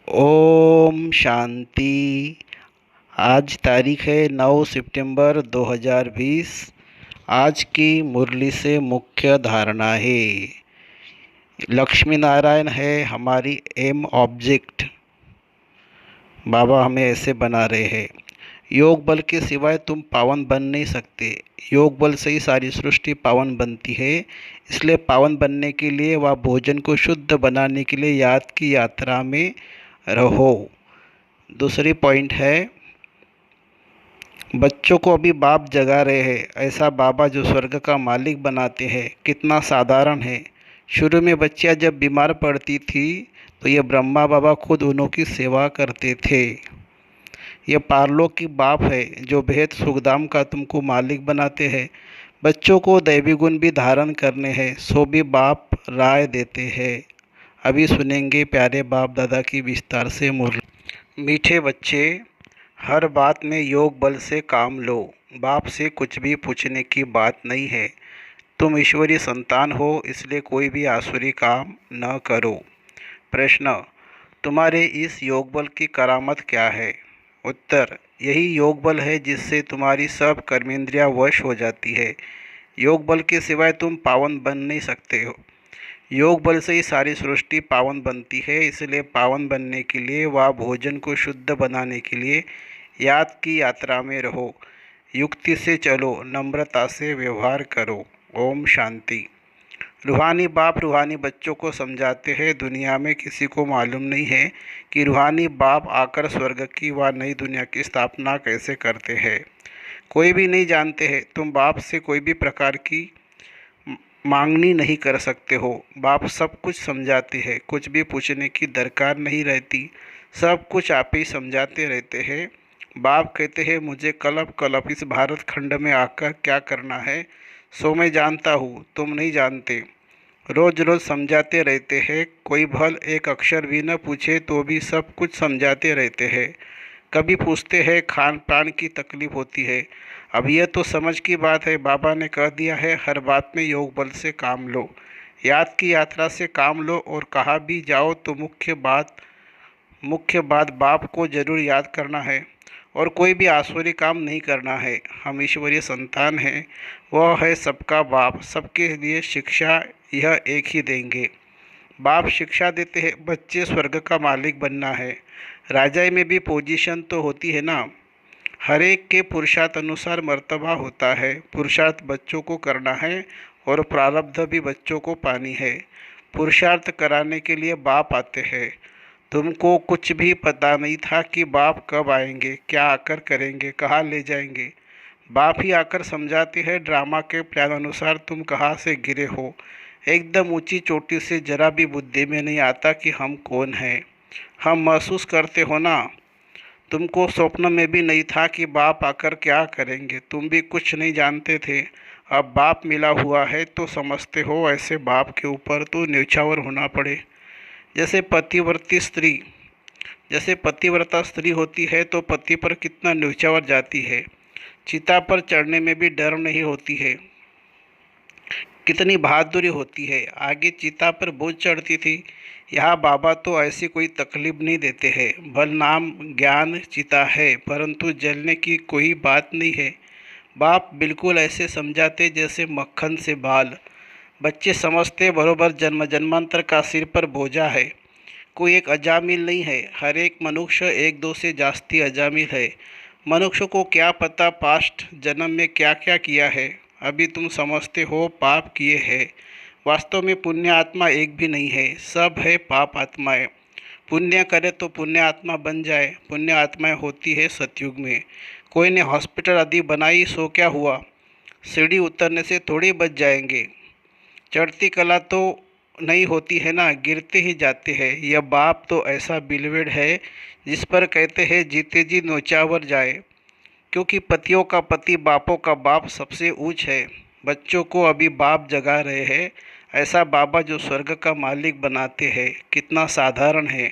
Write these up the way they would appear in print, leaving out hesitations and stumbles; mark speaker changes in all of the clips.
Speaker 1: ओम शांति। आज तारीख है 9 सितंबर 2020। आज की मुरली से मुख्य धारणा है लक्ष्मी नारायण है हमारी एम ऑब्जेक्ट। बाबा हमें ऐसे बना रहे हैं। योग बल के सिवाय तुम पावन बन नहीं सकते। योग बल से ही सारी सृष्टि पावन बनती है। इसलिए पावन बनने के लिए व भोजन को शुद्ध बनाने के लिए याद की यात्रा में रहो। दूसरी पॉइंट है, बच्चों को अभी बाप जगा रहे हैं। ऐसा बाबा जो स्वर्ग का मालिक बनाते हैं कितना साधारण है। शुरू में बच्चियां जब बीमार पड़ती थी तो ये ब्रह्मा बाबा खुद उन्हों की सेवा करते थे। ये पारलोक की बाप है जो बेहद सुखधाम का तुमको मालिक बनाते हैं। बच्चों को दैवी गुण भी धारण करने हैं, सो भी बाप राय देते हैं। अभी सुनेंगे प्यारे बाप दादा की विस्तार से मुरली। मीठे बच्चे, हर बात में योग बल से काम लो। बाप से कुछ भी पूछने की बात नहीं है। तुम ईश्वरीय संतान हो, इसलिए कोई भी आसुरी काम न करो। प्रश्न, तुम्हारे इस योग बल की करामत क्या है? उत्तर, यही योग बल है जिससे तुम्हारी सब कर्मेंद्रियां वश हो जाती है। योग बल के सिवाय तुम पावन बन नहीं सकते हो। योग बल से ही सारी सृष्टि पावन बनती है। इसलिए पावन बनने के लिए व भोजन को शुद्ध बनाने के लिए याद की यात्रा में रहो। युक्ति से चलो, नम्रता से व्यवहार करो। ओम शांति। रूहानी बाप रूहानी बच्चों को समझाते हैं। दुनिया में किसी को मालूम नहीं है कि रूहानी बाप आकर स्वर्ग की व नई दुनिया की स्थापना कैसे करते हैं। कोई भी नहीं जानते हैं। तुम बाप से कोई भी प्रकार की मांगनी नहीं कर सकते हो। बाप सब कुछ समझाते हैं, कुछ भी पूछने की दरकार नहीं रहती। सब कुछ आप ही समझाते रहते हैं। बाप कहते हैं मुझे कल्प कल्प इस भारत खंड में आकर क्या करना है, सो मैं जानता हूँ, तुम नहीं जानते। रोज रोज समझाते रहते हैं। कोई भल एक अक्षर भी न पूछे तो भी सब कुछ समझाते रहते हैं। कभी पूछते हैं खान पान की तकलीफ होती है। अब यह तो समझ की बात है। बाबा ने कह दिया है हर बात में योग बल से काम लो, याद की यात्रा से काम लो। और कहाँ भी जाओ तो मुख्य बात बाप को जरूर याद करना है और कोई भी आसुरी काम नहीं करना है। हम ईश्वरीय संतान हैं। वह है सबका बाप। सबके लिए शिक्षा यह एक ही देंगे। बाप शिक्षा देते हैं बच्चे स्वर्ग का मालिक बनना है। राजाई में भी पोजीशन तो होती है ना। हर एक के पुरुषार्थ अनुसार मर्तबा होता है। पुरुषार्थ बच्चों को करना है और प्रारब्ध भी बच्चों को पानी है। पुरुषार्थ कराने के लिए बाप आते हैं। तुमको कुछ भी पता नहीं था कि बाप कब आएंगे, क्या आकर करेंगे, कहाँ ले जाएंगे। बाप ही आकर समझाते हैं ड्रामा के प्लान अनुसार तुम कहाँ से गिरे हो। एकदम ऊंची चोटी से जरा भी बुद्धि में नहीं आता कि हम कौन हैं। हम महसूस करते हो ना। तुमको स्वप्न में भी नहीं था कि बाप आकर क्या करेंगे। तुम भी कुछ नहीं जानते थे। अब बाप मिला हुआ है तो समझते हो। ऐसे बाप के ऊपर तो न्यौछावर होना पड़े। जैसे पतिव्रती स्त्री जैसे पतिव्रता स्त्री होती है तो पति पर कितना न्यौछावर जाती है। चिता पर चढ़ने में भी डर नहीं होती है। कितनी बहादुरी होती है। आगे चिता पर बोझ चढ़ती थी। यहाँ बाबा तो ऐसी कोई तकलीफ नहीं देते हैं। भल नाम ज्ञान चिता है परंतु जलने की कोई बात नहीं है। बाप बिल्कुल ऐसे समझाते जैसे मक्खन से बाल। बच्चे समझते बरोबर जन्म जन्मांतर का सिर पर बोझा है। कोई एक अजामिल नहीं है। हर एक मनुष्य एक दो से जास्ती अजामिल है। मनुष्य को क्या पता पास्ट जन्म में क्या क्या किया है। अभी तुम समझते हो पाप किए हैं। वास्तव में पुण्य आत्मा एक भी नहीं है, सब है पाप आत्माएं। पुण्य करे तो पुण्य आत्मा बन जाए। पुण्य आत्माएं होती है सतयुग में। कोई ने हॉस्पिटल आदि बनाई सो क्या हुआ, सीढ़ी उतरने से थोड़ी बच जाएंगे। चढ़ती कला तो नहीं होती है ना, गिरते ही जाते हैं। यह बाप तो ऐसा बिलवेड है जिस पर कहते हैं जीते जी नौचावर जाए, क्योंकि पतियों का पति बापों का बाप सबसे ऊंच है। बच्चों को अभी बाप जगा रहे हैं। ऐसा बाबा जो स्वर्ग का मालिक बनाते हैं कितना साधारण है।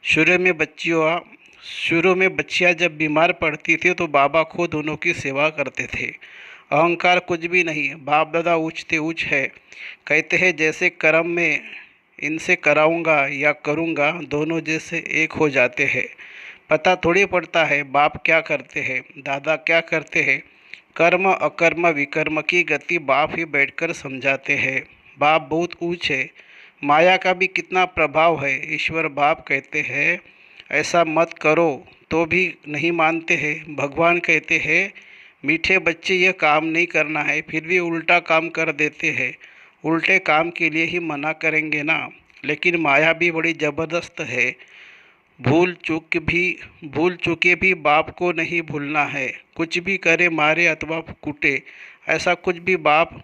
Speaker 1: शुरू में बच्चियां जब बीमार पड़ती थी तो बाबा खुद उन्हों की सेवा करते थे। अहंकार कुछ भी नहीं। बाप दादा ऊंचते ऊंच है। कहते हैं जैसे कर्म में इनसे कराऊंगा या करूंगा दोनों जैसे एक हो जाते हैं। पता थोड़ी पड़ता है बाप क्या करते हैं, दादा क्या करते हैं। कर्म अकर्म विकर्म की गति बाप ही बैठकर समझाते हैं। बाप बहुत ऊंच है। माया का भी कितना प्रभाव है। ईश्वर बाप कहते हैं ऐसा मत करो तो भी नहीं मानते हैं। भगवान कहते हैं मीठे बच्चे यह काम नहीं करना है, फिर भी उल्टा काम कर देते हैं। उल्टे काम के लिए ही मना करेंगे ना। लेकिन माया भी बड़ी ज़बरदस्त है। भूल चूके भी बाप को नहीं भूलना है। कुछ भी करे मारे अथवा कूटे, ऐसा कुछ भी बाप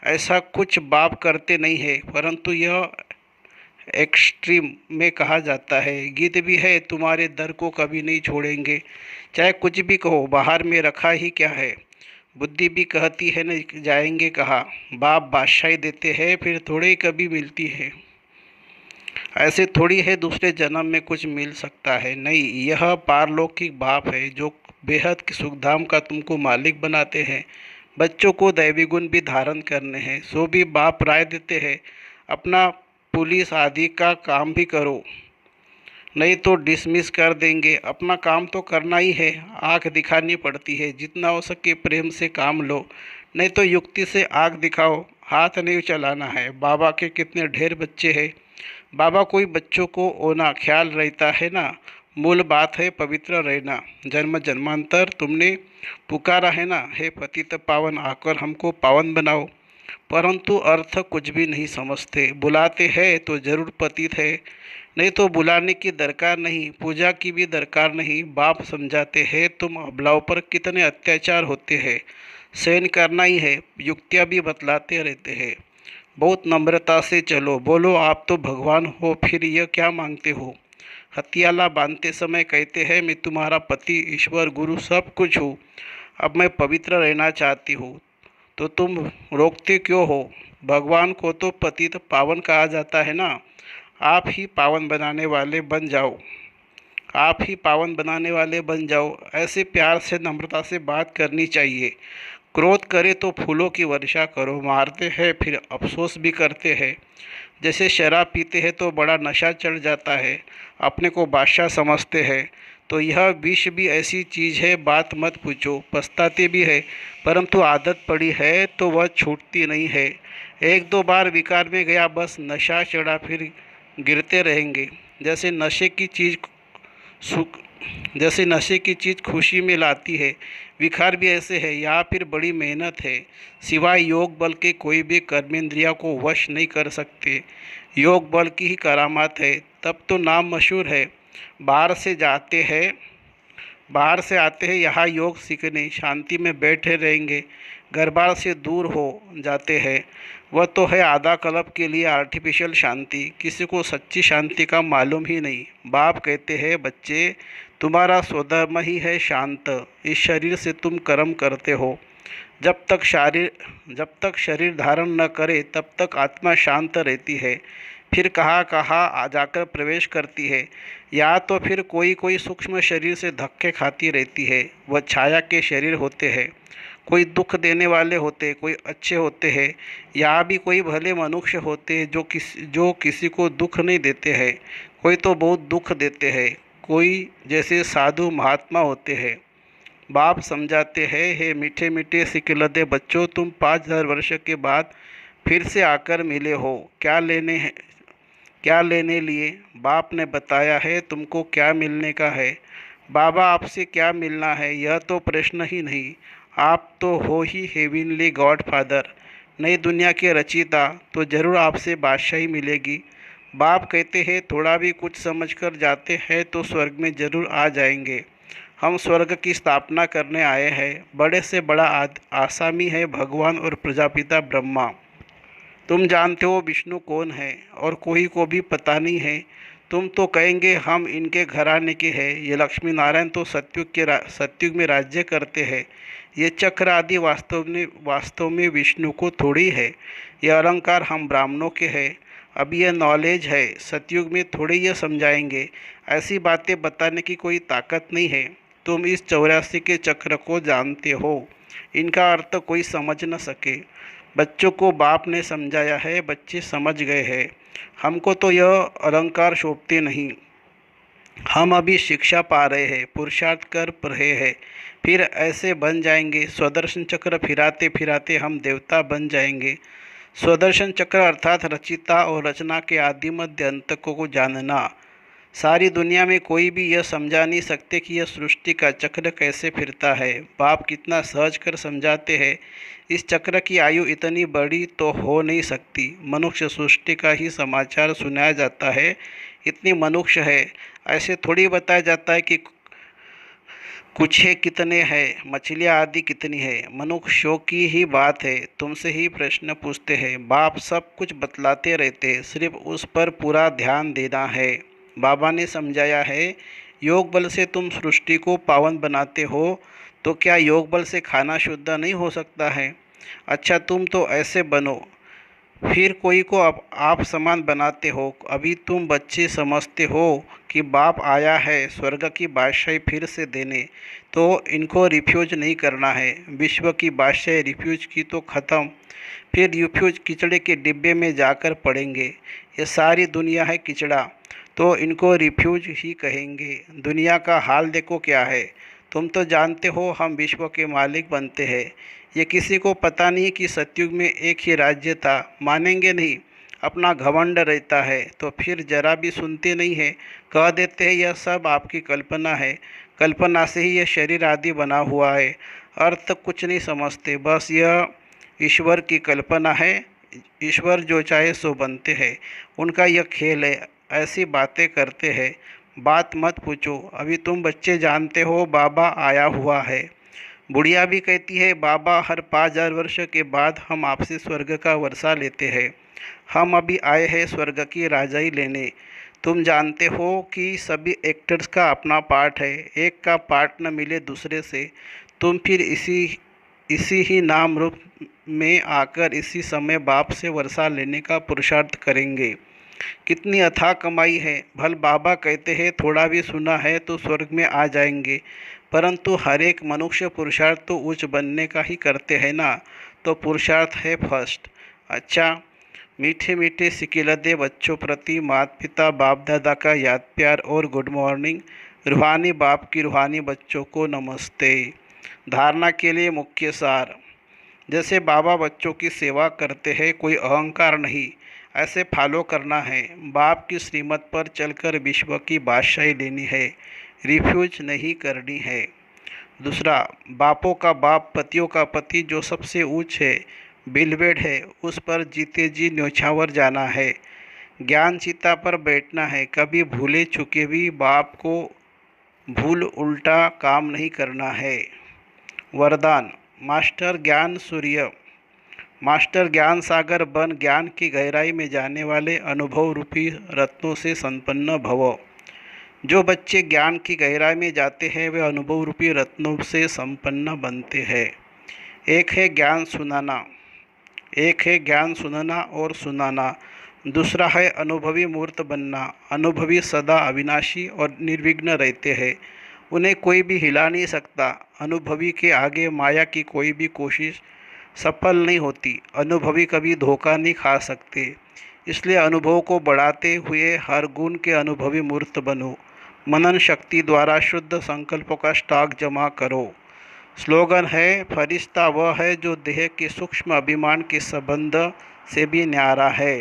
Speaker 1: ऐसा कुछ बाप करते नहीं है। परंतु यह एक्सट्रीम में कहा जाता है। गीत भी है तुम्हारे दर को कभी नहीं छोड़ेंगे। चाहे कुछ भी कहो बाहर में रखा ही क्या है। बुद्धि भी कहती है न जाएंगे कहाँ। बाप बादशाही देते हैं फिर थोड़े ही कभी मिलती है। ऐसे थोड़ी है दूसरे जन्म में कुछ मिल सकता है। नहीं, यह पारलौकिक बाप है जो बेहद की सुखधाम का तुमको मालिक बनाते हैं। बच्चों को दैवी गुण भी धारण करने हैं, सो भी बाप राय देते हैं अपना पुलिस आदि का काम भी करो, नहीं तो डिसमिस कर देंगे। अपना काम तो करना ही है, आँख दिखानी पड़ती है। जितना हो सके प्रेम से काम लो, नहीं तो युक्ति से आँख दिखाओ, हाथ नहीं चलाना है। बाबा के कितने ढेर बच्चे हैं। बाबा कोई बच्चों को ओना ख्याल रहता है ना। मूल बात है पवित्र रहना। जन्म जन्मांतर तुमने पुकारा है ना, हे पतित पावन आकर हमको पावन बनाओ। परंतु अर्थ कुछ भी नहीं समझते। बुलाते हैं तो जरूर पतित है, नहीं तो बुलाने की दरकार नहीं, पूजा की भी दरकार नहीं। बाप समझाते हैं तुम अबलाओं पर कितने अत्याचार होते हैं, सहन करना ही है। युक्तियाँ भी बतलाते रहते हैं। बहुत नम्रता से चलो, बोलो आप तो भगवान हो, फिर यह क्या मांगते हो। हथियाला बांधते समय कहते हैं मैं तुम्हारा पति ईश्वर गुरु सब कुछ हूँ, अब मैं पवित्र रहना चाहती हूँ, तो तुम रोकते क्यों हो। भगवान को तो पतित पावन कहा जाता है ना। आप ही पावन बनाने वाले बन जाओ, आप ही पावन बनाने वाले बन जाओ। ऐसे प्यार से नम्रता से बात करनी चाहिए। क्रोध करे तो फूलों की वर्षा करो। मारते हैं फिर अफसोस भी करते हैं। जैसे शराब पीते हैं तो बड़ा नशा चढ़ जाता है, अपने को बादशाह समझते हैं। तो यह विष भी ऐसी चीज़ है, बात मत पूछो। पछताते भी है, परंतु आदत पड़ी है तो वह छूटती नहीं है। एक दो बार विकार में गया, बस नशा चढ़ा, फिर गिरते रहेंगे। जैसे नशे की चीज़ सुख जैसे नशे की चीज़ खुशी में लाती है, विकार भी ऐसे है। या फिर बड़ी मेहनत है, सिवाय योग बल के कोई भी कर्मेंद्रिया को वश नहीं कर सकते। योग बल की ही करामात है, तब तो नाम मशहूर है। बाहर से जाते हैं बाहर से आते हैं यहाँ योग सीखने, शांति में बैठे रहेंगे, घर बार से दूर हो जाते हैं। वह तो है आधा कल्प के लिए आर्टिफिशियल शांति, किसी को सच्ची शांति का मालूम ही नहीं। बाप कहते हैं बच्चे तुम्हारा स्वधर्म ही है शांत। इस शरीर से तुम कर्म करते हो। जब तक शरीर धारण न करे तब तक आत्मा शांत रहती है। फिर कहाँ कहाँ जाकर प्रवेश करती है। या तो फिर कोई कोई सूक्ष्म शरीर से धक्के खाती रहती है, वह छाया के शरीर होते हैं। कोई दुख देने वाले होते, कोई अच्छे होते हैं। या भी कोई भले मनुष्य होते हैं जो किसी को दुख नहीं देते हैं, कोई तो बहुत दुख देते हैं। कोई जैसे साधु महात्मा होते हैं। बाप समझाते हैं हे मीठे मीठे सिकिलदे बच्चों, तुम 5000 वर्ष के बाद फिर से आकर मिले हो। क्या लेने लिए। बाप ने बताया है तुमको क्या मिलने का है। बाबा आपसे क्या मिलना है यह तो प्रश्न ही नहीं। आप तो हो ही हेविनली गॉड फादर, नई दुनिया के रचयिता, तो ज़रूर आपसे बादशाही मिलेगी। बाप कहते हैं थोड़ा भी कुछ समझकर जाते हैं तो स्वर्ग में ज़रूर आ जाएंगे। हम स्वर्ग की स्थापना करने आए हैं। बड़े से बड़ा आसामी है भगवान और प्रजापिता ब्रह्मा। तुम जानते हो विष्णु कौन है, और कोई को भी पता नहीं है। तुम तो कहेंगे हम इनके घराने के हैं। ये लक्ष्मी नारायण तो सत्युग में राज्य करते हैं। ये चक्र आदि वास्तव में विष्णु को थोड़ी है। ये अलंकार हम ब्राह्मणों के हैं। अब यह नॉलेज है, सतयुग में थोड़ी ये समझाएंगे। ऐसी बातें बताने की कोई ताकत नहीं है। तुम इस 84 के चक्र को जानते हो, इनका अर्थ कोई समझ न सके। बच्चों को बाप ने समझाया है, बच्चे समझ गए हैं। हमको तो यह अलंकार शोभते नहीं। हम अभी शिक्षा पा रहे हैं, पुरुषार्थ कर रहे हैं, फिर ऐसे बन जाएंगे। स्वदर्शन चक्र फिराते फिराते हम देवता बन जाएंगे। स्वदर्शन चक्र अर्थात रचिता और रचना के आदि मध्य अंत को जानना। सारी दुनिया में कोई भी यह समझा नहीं सकते कि यह सृष्टि का चक्र कैसे फिरता है। बाप कितना सहज कर समझाते हैं। इस चक्र की आयु इतनी बड़ी तो हो नहीं सकती। मनुष्य सृष्टि का ही समाचार सुनाया जाता है, इतनी मनुष्य है, ऐसे थोड़ी बताया जाता है कि कुछ है कितने हैं, मछलियाँ आदि कितनी है। मनुष्यों की ही बात है, तुमसे ही प्रश्न पूछते हैं। बाप सब कुछ बतलाते रहते हैं, सिर्फ उस पर पूरा ध्यान देना है। बाबा ने समझाया है, योग बल से तुम सृष्टि को पावन बनाते हो, तो क्या योग बल से खाना शुद्ध नहीं हो सकता है? अच्छा, तुम तो ऐसे बनो, फिर कोई को आप समान बनाते हो। अभी तुम बच्चे समझते हो कि बाप आया है स्वर्ग की बादशाही फिर से देने, तो इनको रिफ्यूज नहीं करना है। विश्व की बादशाही रिफ्यूज की तो ख़त्म, फिर रिफ्यूज किचड़े के डिब्बे में जाकर पड़ेंगे। ये सारी दुनिया है किचड़ा, तो इनको रिफ्यूज ही कहेंगे। दुनिया का हाल देखो क्या है। तुम तो जानते हो हम विश्व के मालिक बनते हैं। ये किसी को पता नहीं कि सतयुग में एक ही राज्य था। मानेंगे नहीं, अपना घमंड रहता है, तो फिर जरा भी सुनते नहीं है। कह देते हैं यह सब आपकी कल्पना है, कल्पना से ही यह शरीर आदि बना हुआ है। अर्थ कुछ नहीं समझते, बस यह ईश्वर की कल्पना है। ईश्वर जो चाहे सो बनते हैं, उनका यह खेल है। ऐसी बातें करते हैं, बात मत पूछो। अभी तुम बच्चे जानते हो बाबा आया हुआ है। बुढ़िया भी कहती है बाबा हर 5000 वर्ष के बाद हम आपसे स्वर्ग का वर्षा लेते हैं। हम अभी आए हैं स्वर्ग की राजाई लेने। तुम जानते हो कि सभी एक्टर्स का अपना पार्ट है, एक का पार्ट न मिले दूसरे से। तुम फिर इसी ही नाम रूप में आकर इसी समय बाप से वर्षा लेने का पुरुषार्थ करेंगे। कितनी अथाह कमाई है। भल बाबा कहते हैं थोड़ा भी सुना है तो स्वर्ग में आ जाएंगे, परंतु हर एक मनुष्य पुरुषार्थ तो उच्च बनने का ही करते हैं ना, तो पुरुषार्थ है फर्स्ट। अच्छा, मीठे मीठे सिकिलदे बच्चों प्रति माता पिता बाप दादा का याद प्यार और गुड मॉर्निंग। रूहानी बाप की रूहानी बच्चों को नमस्ते। धारणा के लिए मुख्य सार। जैसे बाबा बच्चों की सेवा करते हैं, कोई अहंकार नहीं, ऐसे फॉलो करना है। बाप की श्रीमत पर चलकर विश्व की बादशाही लेनी है, रिफ्यूज नहीं करनी है। दूसरा, बापों का बाप पतियों का पति जो सबसे ऊंच है, बिलवेड है, उस पर जीते जी न्योछावर जाना है। ज्ञान चिता पर बैठना है, कभी भूले चुके भी बाप को भूल उल्टा काम नहीं करना है। वरदान। मास्टर ज्ञान सूर्य, मास्टर ज्ञान सागर बन ज्ञान की गहराई में जाने वाले अनुभव रूपी रत्नों से संपन्न भव। जो बच्चे ज्ञान की गहराई में जाते हैं वे अनुभव रूपी रत्नों से संपन्न बनते हैं। एक है ज्ञान सुनाना, एक है ज्ञान सुनना और सुनाना। दूसरा है अनुभवी मूर्त बनना। अनुभवी सदा अविनाशी और निर्विघ्न रहते हैं, उन्हें कोई भी हिला नहीं सकता। अनुभवी के आगे माया की कोई भी कोशिश सफल नहीं होती। अनुभवी कभी धोखा नहीं खा सकते। इसलिए अनुभव को बढ़ाते हुए हर गुण के अनुभवी मूर्त बनो। मनन शक्ति द्वारा शुद्ध संकल्पों का स्टॉक जमा करो। स्लोगन है, फरिश्ता वह है जो देह के सूक्ष्म अभिमान के संबंध से भी न्यारा है।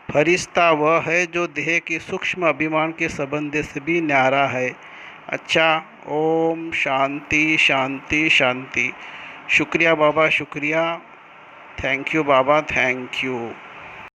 Speaker 1: फरिश्ता वह है जो देह के सूक्ष्म अभिमान के संबंध से भी न्यारा है। अच्छा, ओम शांति शांति शांति। शुक्रिया बाबा, शुक्रिया। Thank you Baba, thank you.